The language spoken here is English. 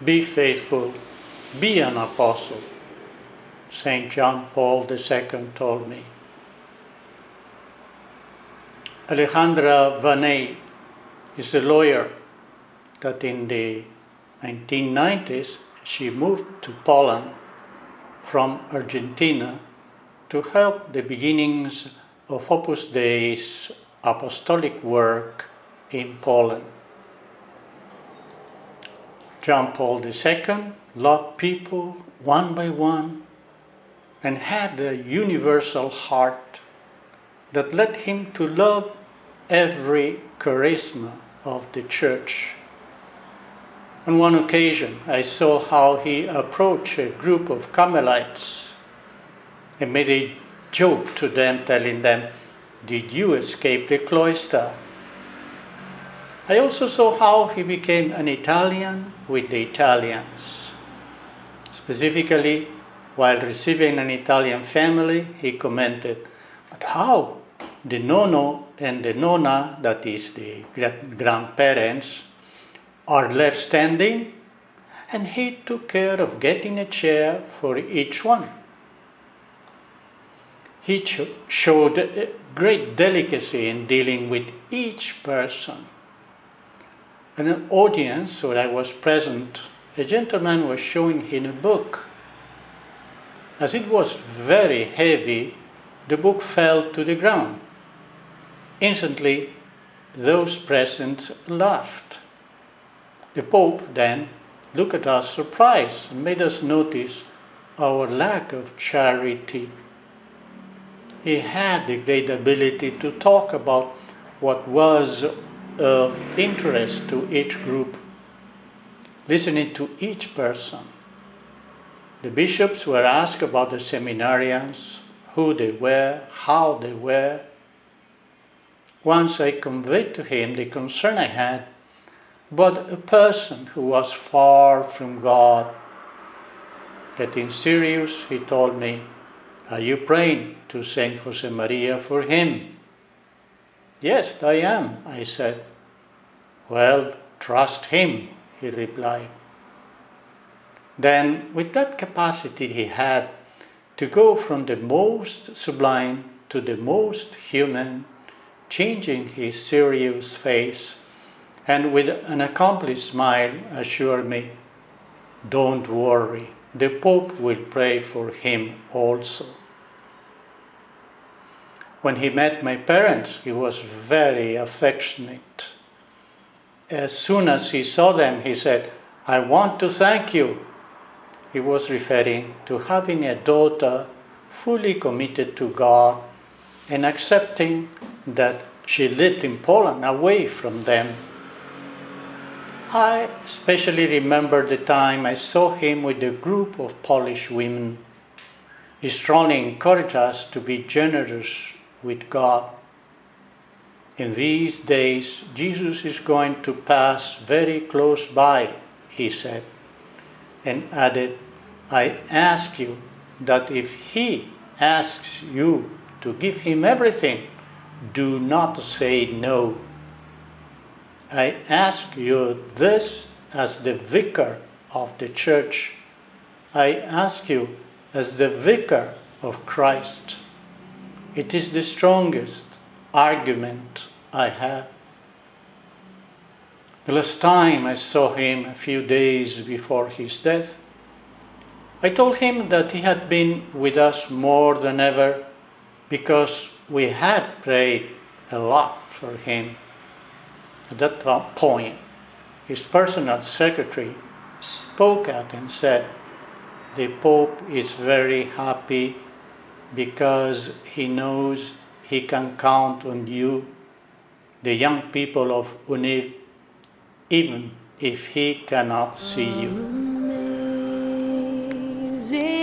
Be faithful, be an apostle, St. John Paul II told me. Alejandra Vaney is a lawyer that in the 1990s she moved to Poland from Argentina to help the beginnings of Opus Dei's apostolic work in Poland. John Paul II loved people one by one and had a universal heart that led him to love every charisma of the Church. On one occasion, I saw how he approached a group of Carmelites and made a joke to them, telling them, "Did you escape the cloister?" I also saw how he became an Italian with the Italians. Specifically, while receiving an Italian family, he commented, "But how? The nono and the nonna, that is the grandparents, are left standing?" And he took care of getting a chair for each one. He showed great delicacy in dealing with each person. In an audience where I was present, a gentleman was showing him a book. As it was very heavy, the book fell to the ground. Instantly, those present laughed. The Pope then looked at us surprised and made us notice our lack of charity. He had the great ability to talk about what was of interest to each group, listening to each person. The bishops were asked about the seminarians, who they were, how they were. Once I conveyed to him the concern I had about a person who was far from God. Getting serious, he told me, "Are you praying to Saint Josemaria for him?" "Yes, I am," I said. "Well, trust him," he replied. Then, with that capacity he had to go from the most sublime to the most human, changing his serious face, and with an accomplished smile assured me, "Don't worry, the Pope will pray for him also." When he met my parents, he was very affectionate. As soon as he saw them, he said, "I want to thank you." He was referring to having a daughter fully committed to God and accepting that she lived in Poland away from them. I especially remember the time I saw him with a group of Polish women. He strongly encouraged us to be generous with God. In these days, Jesus is going to pass very close by, he said, and added, "I ask you that if he asks you to give him everything, do not say no. I ask you this as the vicar of the Church. I ask you as the vicar of Christ. It is the strongest argument I have." The last time I saw him, a few days before his death, I told him that he had been with us more than ever because we had prayed a lot for him. At that point, his personal secretary spoke out and said, "The Pope is very happy because he knows he can count on you, the young people of UNIV, even if he cannot see you." Amazing.